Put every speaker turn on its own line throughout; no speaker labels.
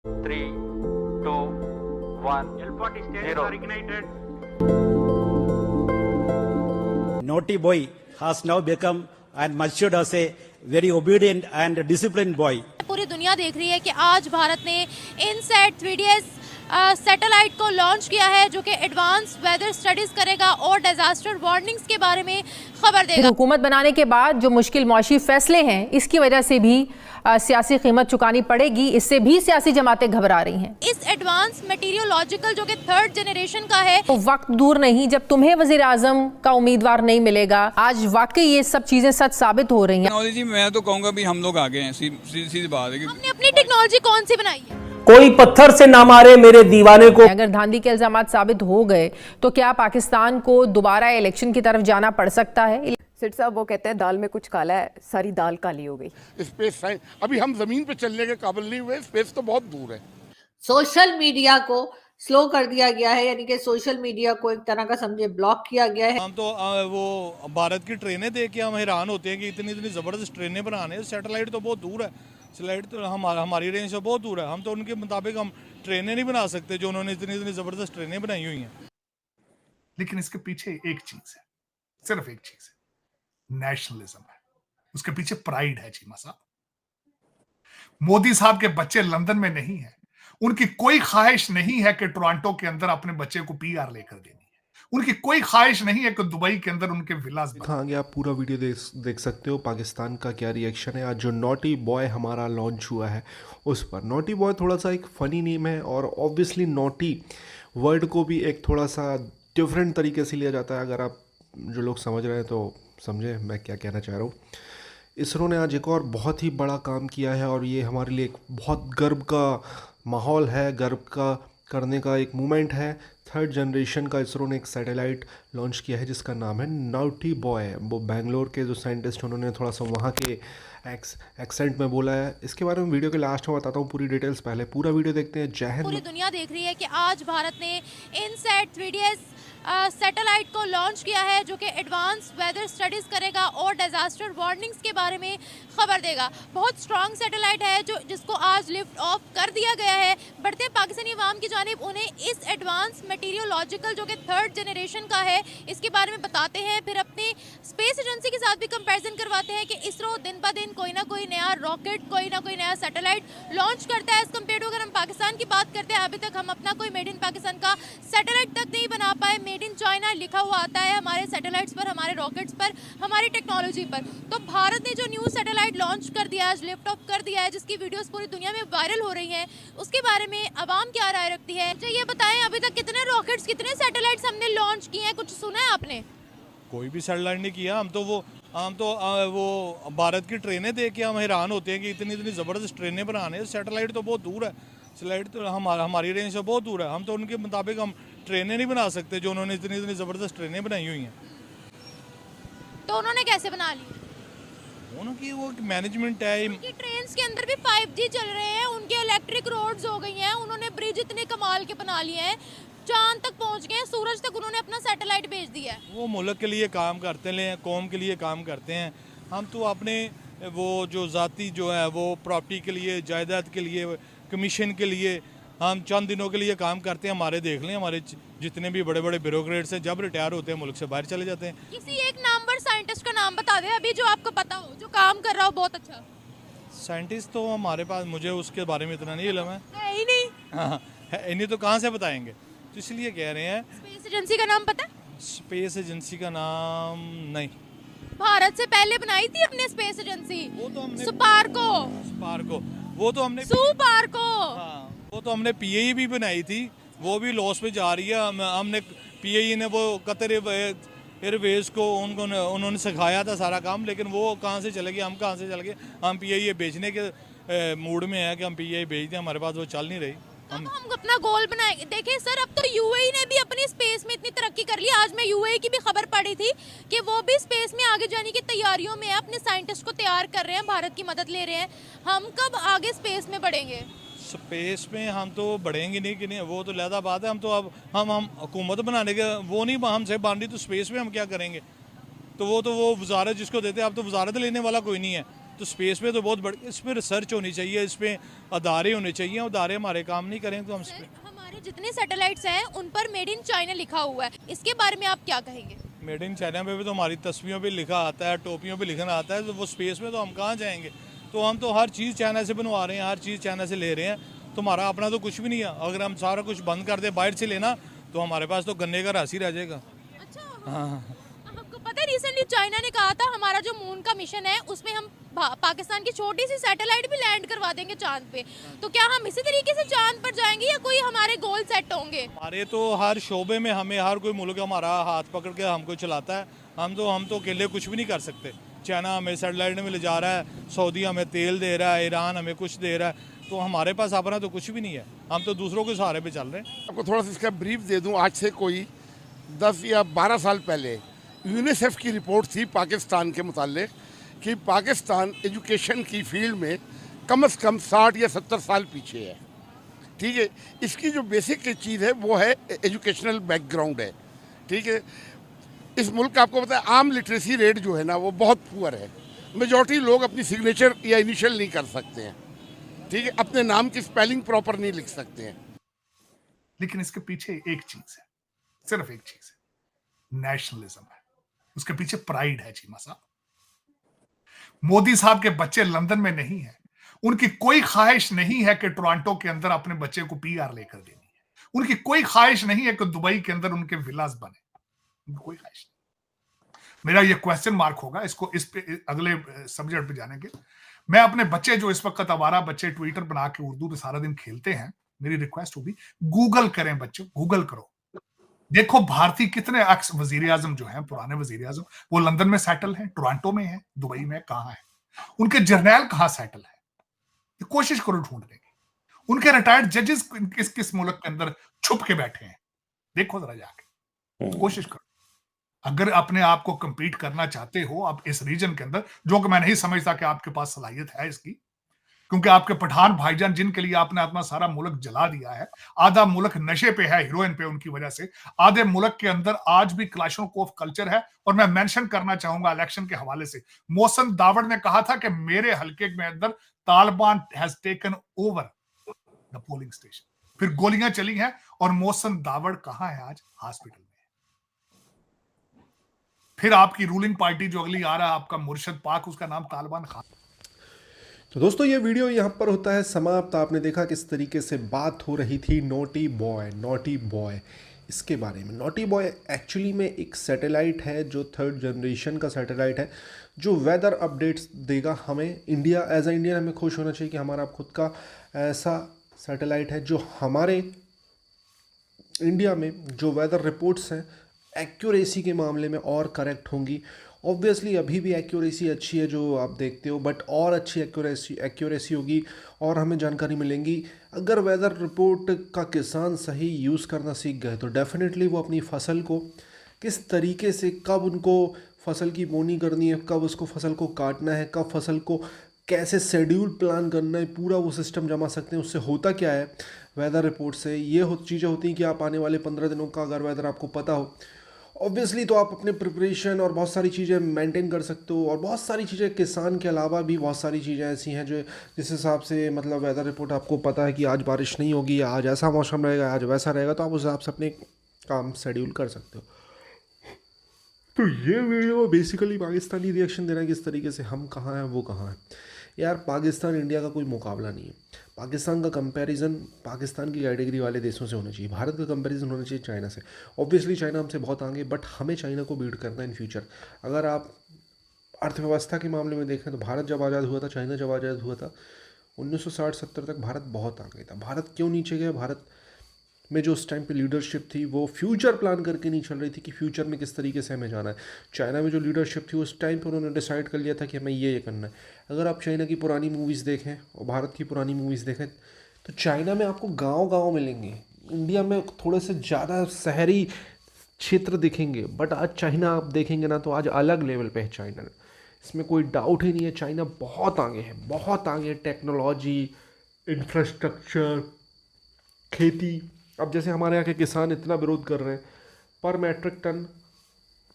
3, 2, 1,
L40 stages
0.
are ignited.
Naughty boy has now become and matured as a very obedient and disciplined boy.
पूरी दुनिया देख रही है कि आज भारत ने इनसैट 3DS सैटेलाइट को लॉन्च किया है, जो कि एडवांस वेदर स्टडीज करेगा और डिजास्टर वार्निंग्स के बारे में खबर देगा।
हुकूमत बनाने के बाद जो मुश्किल मौशी फैसले हैं, इसकी वजह से भी सियासी कीमत चुकानी पड़ेगी। इससे भी सियासी जमातें घबरा रही हैं।
इस एडवांस मटेरियोलॉजिकल जो कि 3rd जनरेशन का है,
तो वक्त दूर नहीं जब तुम्हें वजीर आजम का उम्मीदवार नहीं मिलेगा। आज वाकई ये सब चीजें सच साबित हो रही हैं।
टेक्नोलॉजी में मैं तो कहूँगा भी हम लोग आगे हैं, सीधी बात है कि
हमने अपनी टेक्नोलॉजी कौन सी बनाई है?
कोई पत्थर से ना मारे मेरे दीवाने को।
अगर धांधली के इल्जामात साबित हो गए तो क्या पाकिस्तान को दोबारा इलेक्शन की तरफ जाना पड़ सकता है?
सिट साहब वो कहते हैं दाल में कुछ काला है, सारी दाल काली हो गई।
स्पेस साइंस अभी हम जमीन पे चलने के काबिल नहीं हुए, स्पेस तो बहुत दूर है।
सोशल मीडिया को स्लो कर दिया गया है, यानी कि सोशल मीडिया को एक तरह का समझे ब्लॉक किया गया है।
हम तो वो भारत की ट्रेनें देख के हम हैरान होते हैं कि इतनी इतनी ज़बरदस्त ट्रेनें बनाने। सैटेलाइट तो बहुत दूर है, सैटेलाइट तो हमारी रेंज से बहुत दूर है। हम तो उनके मुताबिक हम ट्रेनें नहीं बना सकते जो उन्होंने इतनी इतनी ज़बरदस्त ट्रेनें बनाई हुई हैं।
लेकिन इसके पीछे एक चीज है, सिर्फ एक चीज है, नेशनलिज्म है। उसके पीछे प्राइड है। चीमा साहब, मोदी साहब के बच्चे लंदन में नहीं है। उनकी कोई ख्वाहिश नहीं है कि टोरंटो के अंदर अपने बच्चे को पीआर लेकर देनी है। उनकी कोई ख्वाहिश नहीं है कि दुबई के अंदर उनके विलास।
आगे आप पूरा वीडियो देख सकते हो। पाकिस्तान का क्या रिएक्शन है आज जो नॉटी बॉय हमारा लॉन्च हुआ है उस पर। नॉटी बॉय थोड़ा सा एक फ़नी नेम है और ऑब्वियसली नॉटी वर्ड को भी एक थोड़ा सा डिफरेंट तरीके से लिया जाता है। अगर आप जो लोग समझ रहे हैं तो समझे मैं क्या कहना चाह रहा हूँ। इसरो ने आज एक और बहुत ही बड़ा काम किया है और ये हमारे लिए एक बहुत गर्व का माहौल है, गर्व का करने का एक मोमेंट है। 3rd जनरेशन का इसरो ने एक सैटेलाइट लॉन्च किया है जिसका नाम है नॉटी बॉय। वो बेंगलोर के जो साइंटिस्ट उन्होंने थोड़ा सा वहाँ के एक्सेंट में बोला है। इसके बारे में वीडियो के लास्ट में बताता हूँ पूरी डिटेल्स। पहले पूरा वीडियो देखते हैं। जय हिंद।
पूरी दुनिया देख रही है कि आज भारत ने इनसैट 3DS सैटेलाइट को लॉन्च किया है, जो कि एडवांस वेदर स्टडीज करेगा और डिजास्टर वार्निंग्स के बारे में खबर देगा। बहुत स्ट्रॉन्ग सैटेलाइट है जिसको आज लिफ्ट ऑफ कर दिया गया है। बढ़ते पाकिस्तानी अवाम की जानिब उन्हें इस एडवांस मटेरियोलॉजिकल जो कि 3rd जनरेशन का है इसके बारे में बताते हैं। फिर अपनी स्पेस एजेंसी के साथ भी कंपैरिजन करवाते हैं कि इसरो दिन ब दिन कोई ना कोई नया रॉकेट, कोई ना कोई नया सैटेलाइट लॉन्च करता है। एज कम्पेयर टू अगर हम पाकिस्तान की बात करते हैं, अभी तक हम अपना कोई मेड इन पाकिस्तान का सैटेलाइट तक नहीं बना पाए। मेड इन चाइना लिखा हुआ आता है हमारे सैटेलाइट्स पर, हमारे रॉकेट्स पर, हमारी टेक्नोलॉजी पर। तो भारत ने जो न्यू सैटेलाइट लॉन्च कर दिया है, लिफ्ट ऑफ कर दिया है, जिसकी वीडियोस पूरी दुनिया में वायरल हो रही हैं, उसके बारे में अवाम क्या राय रखती है? अच्छा ये बताएं, अभी तक कितने रॉकेट्स, कितने सैटेलाइट्स हमने लॉन्च किए हैं? कुछ सुना है आपने?
कोई भी सैटेलाइट नहीं किया। हम तो वो भारत की ट्रेनें देख के हम हैरान होते हैं कि इतनी इतनी ज़बरदस्त ट्रेनें बनाने। सैटेलाइट तो बहुत दूर है, सैटेलाइट तो हमारी रेंज से बहुत दूर है। हम तो उनके मुताबिक हम ट्रेनें नहीं बना सकते जो उन्होंने इतनी इतनी ज़बरदस्त ट्रेनें बनाई हुई हैं।
तो उन्होंने कैसे बना ली?
उनकी वो मैनेजमेंट है।
उनकी ट्रेन्स के अंदर भी 5G चल रहे हैं, उनके इलेक्ट्रिक रोड्स हो गई हैं, उन्होंने ब्रिज इतने कमाल के बना लिए हैं, चांद तक पहुंच गए हैं, सूरज तक उन्होंने अपना सैटेलाइट भेज दिया है।
वो मुल्क के लिए काम करते हैं, कौम के लिए काम करते हैं। हम तो अपने वो जो ज़ाती जो है वो प्रॉपर्टी के लिए, जायदाद के लिए, कमीशन के लिए हम चंद दिनों के लिए काम करते हैं। हमारे देख लें, हमारे जितने भी बड़े बड़े ब्यूरोक्रेट्स हैं जब रिटायर होते हैं मुल्क से बाहर चले जाते हैं।
किसी एक नामवर साइंटिस्ट का नाम बता दें अभी जो आपको पता हो, जो काम कर रहा हो बहुत अच्छा।
साइंटिस्ट तो हमारे पास, मुझे उसके बारे में इतना नहीं इल्म है
ही नहीं।
हाँ, इन्हें तो कहाँ से बताएंगे, तो इसलिए कह रहे हैं।
स्पेस एजेंसी का नाम पता है?
स्पेस एजेंसी का नाम नहीं।
भारत से पहले बनाई थी अपने स्पेस एजेंसी,
वो तो हमने
सुपार्को,
वो तो हमने
सुपार्को,
हाँ, वो तो हमने PAE भी बनाई थी, वो भी लॉस पे जा रही है। हमने PAE ने वो कतर एयरवेज को उन्होंने सिखाया था सारा काम, लेकिन वो कहाँ से चले गए, हम कहाँ से चले गए। हम PAE बेचने के मूड में है कि हम PAE बेच दें, हमारे पास वो चल नहीं रही।
हम अपना गोल बनाएंगे। देखिए सर, अब तो UAE ने भी अपनी स्पेस में इतनी तरक्की कर ली। आज मैं UAE की भी खबर पढ़ी थी कि वो भी स्पेस में आगे जाने की तैयारियों में है, अपने साइंटिस्ट को तैयार कर रहे हैं, भारत की मदद ले रहे हैं। हम कब आगे स्पेस में बढ़ेंगे?
स्पेस में हम तो बढ़ेंगे नहीं कि नहीं, वो तो लहदा बात है। हम तो अब हम हुकूमत बनाने के वो नहीं हमसे बांधी, तो स्पेस में हम क्या करेंगे? तो वो वजारत जिसको देते हैं, अब तो वजारत लेने वाला कोई नहीं है। तो स्पेस पे तो बहुत बड़ी, इसमें रिसर्च होनी चाहिए, इस पर अदारे होने चाहिए, अदारे हमारे काम नहीं करेंगे तो हम इस पर।
हमारे जितने सैटेलाइट्स हैं उन पर मेड इन चाइना लिखा हुआ है, इसके बारे में आप क्या कहेंगे?
मेड इन चाइना पे भी तो हमारी तस्वीरों पे लिखा आता है, टोपियों पे लिखना आता है, तो वो स्पेस में तो हम कहाँ जाएंगे? तो हम तो हर चीज़ चाइना से बनवा रहे हैं, हर चीज़ चाइना से ले रहे हैं, तो हमारा अपना तो कुछ भी नहीं है। अगर हम सारा कुछ बंद कर दे बाहर से लेना, तो हमारे पास तो गन्ने का रस ही रह जाएगा।
अच्छा, आपको पता है रिसेंटली चाइना ने कहा था हमारा जो मून का मिशन है उसमें हम पाकिस्तान की छोटी सी सैटेलाइट भी लैंड करवा देंगे चांद पे, तो क्या हम इसी तरीके से चांद पर जाएंगे या कोई हमारे गोल सेट होंगे?
हमारे तो हर शोबे में हमें हर कोई मुल्क हमारा हाथ पकड़ के हमको चलाता है, हम तो अकेले कुछ भी नहीं कर सकते। चाइना हमें सैटेलाइट में ले जा रहा है, सऊदी हमें तेल दे रहा है, ईरान हमें कुछ दे रहा है, तो हमारे पास अपना तो कुछ भी नहीं है, हम तो दूसरों के सहारे पे चल रहे हैं।
आपको थोड़ा सा इसका ब्रीफ दे दूं। आज से कोई 10 या 12 साल पहले यूनिसेफ की रिपोर्ट थी पाकिस्तान के मुताल्लिक कि पाकिस्तान एजुकेशन की फील्ड में कम से कम 60 या 70 साल पीछे है। ठीक है, इसकी जो बेसिक चीज़ है वो है एजुकेशनल बैकग्राउंड है। ठीक है, इस मुल्क का आपको पता है आम लिटरेसी रेट जो है ना वो बहुत पुअर है। मेजॉरिटी लोग अपनी सिग्नेचर या इनिशियल नहीं कर सकते हैं। ठीक है, अपने नाम की स्पेलिंग प्रॉपर नहीं लिख सकते हैं।
लेकिन इसके पीछे एक चीज है, सिर्फ एक चीज है, नेशनलिज्म है। उसके पीछे प्राइड है चीमा साहब। मोदी साहब के बच्चे लंदन में नहीं है, उनकी कोई ख्वाहिश नहीं है कि टोरंटो के अंदर अपने बच्चे को पीआर लेकर देनी है, उनकी कोई ख्वाहिश नहीं है कि दुबई के अंदर उनके विलास बने, उनकी कोई ख्वाहिश नहीं। मेरा ये क्वेश्चन मार्क होगा, इसको इस पे अगले सब्जेक्ट पे जाने के। मैं अपने बच्चे जो इस वक्त आवारा बच्चे ट्विटर बना के उर्दू में सारा दिन खेलते हैं, मेरी रिक्वेस्ट होगी गूगल करें बच्चों, गूगल करो, देखो भारतीय कितने एक्स वजीर आजम जो हैं, पुराने वजीर आजम, वो लंदन में सेटल हैं, टोरंटो में है, दुबई में, कहां है, उनके जर्नैल कहां सेटल है, कोशिश करो ढूंढने की। उनके रिटायर्ड जजेस किस किस मुल्क के अंदर छुप के बैठे हैं, देखो जरा जाके, कोशिश करो। अगर अपने आप को compete करना चाहते हो आप इस रीजन के अंदर, जो कि मैं नहीं समझता कि आपके पास सलाहियत है इसकी, क्योंकि आपके पठान भाईजान जिनके लिए आपने अपना सारा मुल्क जला दिया है, आधा मुल्क नशे पे है, हीरोइन पे उनकी वजह से, आधे मुल्क के अंदर आज भी क्लाशनकोफ कल्चर है। और मैं मेंशन करना चाहूंगा इलेक्शन के हवाले से, मोहसिन दावड़ ने कहा था कि मेरे हल्के में अंदर Taliban has taken over the polling station, फिर गोलियां चली हैं और मोहसिन दावड़ कहां है आज? हॉस्पिटल में। फिर आपकी रूलिंग पार्टी जो अगली आ रहा है, आपका मुर्शद पाक, उसका नाम तालिबान खान।
तो दोस्तों ये वीडियो यहाँ पर होता है समाप्त। आपने देखा किस तरीके से बात हो रही थी नॉटी बॉय इसके बारे में। नॉटी बॉय एक्चुअली में एक सैटेलाइट है जो 3rd जनरेशन का सैटेलाइट है, जो वेदर अपडेट्स देगा हमें। इंडिया एज अ इंडियन हमें खुश होना चाहिए कि हमारा खुद का ऐसा सैटेलाइट है जो हमारे इंडिया में जो वेदर रिपोर्ट्स हैं एक्यूरेसी के मामले में और करेक्ट होंगी। ऑब्वियसली अभी भी एक्यूरेसी अच्छी है जो आप देखते हो, बट और अच्छी एक्यूरेसी होगी और हमें जानकारी मिलेंगी। अगर वेदर रिपोर्ट का किसान सही यूज़ करना सीख गए तो डेफिनेटली वो अपनी फसल को किस तरीके से, कब उनको फसल की बोनी करनी है, कब उसको फसल को काटना है, कब फसल को कैसे शेड्यूल प्लान करना है, पूरा वो सिस्टम जमा सकते हैं। उससे होता क्या है वेदर रिपोर्ट से, ये चीज़ें होती हैं कि आप आने वाले 15 दिनों का अगर वेदर आपको पता हो ऑब्वियसली तो आप अपने प्रिपरेशन और बहुत सारी चीज़ें मेंटेन कर सकते हो। और बहुत सारी चीज़ें किसान के अलावा भी बहुत सारी चीज़ें ऐसी हैं जो जिस हिसाब से मतलब वेदर रिपोर्ट आपको पता है कि आज बारिश नहीं होगी या आज ऐसा मौसम रहेगा, आज वैसा रहेगा, तो आप उस हिसाब से अपने काम शेड्यूल कर सकते हो। तो ये वीडियो बेसिकली पाकिस्तानी रिएक्शन दे रहा है किस तरीके से हम कहाँ हैं वो कहाँ हैं। यार पाकिस्तान इंडिया का कोई मुकाबला नहीं है। पाकिस्तान का कंपैरिजन पाकिस्तान की कैटेगरी वाले देशों से होना चाहिए, भारत का कंपैरिजन होना चाहिए चाइना से। ऑब्वियसली चाइना हमसे बहुत आगे, बट हमें चाइना को बीट करना है इन फ्यूचर। अगर आप अर्थव्यवस्था के मामले में देखें तो भारत जब आज़ाद हुआ था, चाइना जब आज़ाद हुआ था 1960-70 तक भारत बहुत आगे था। भारत क्यों नीचे गया? भारत में जो उस टाइम पे लीडरशिप थी वो फ्यूचर प्लान करके नहीं चल रही थी कि फ्यूचर में किस तरीके से हमें जाना है। चाइना में जो लीडरशिप थी उस टाइम पे उन्होंने डिसाइड कर लिया था कि हमें ये करना है। अगर आप चाइना की पुरानी मूवीज़ देखें और भारत की पुरानी मूवीज़ देखें तो चाइना में आपको गांव मिलेंगे, इंडिया में थोड़े से ज़्यादा शहरी क्षेत्र दिखेंगे, बट आज चाइना आप देखेंगे ना तो आज अलग लेवल पे है चाइना, इसमें कोई डाउट ही नहीं है। चाइना बहुत आगे है, बहुत आगे। टेक्नोलॉजी, इंफ्रास्ट्रक्चर, खेती। अब जैसे हमारे यहाँ के किसान इतना विरोध कर रहे हैं, पर मैट्रिक टन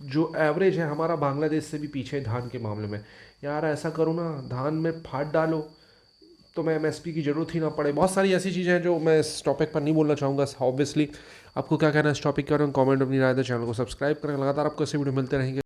जो एवरेज है हमारा बांग्लादेश से भी पीछे धान के मामले में। यार ऐसा करो ना, धान में फाड़ डालो तो मैं एमएसपी की ज़रूरत ही ना पड़े। बहुत सारी ऐसी चीज़ें हैं जो मैं इस टॉपिक पर नहीं बोलना चाहूँगा। ऑब्वियसली आपको क्या कहना है इस टॉपिक के बारे में कमेंट अपनी राय दें। चैनल को सब्सक्राइब करें। लगातार आपको ऐसे वीडियो मिलते रहेंगे।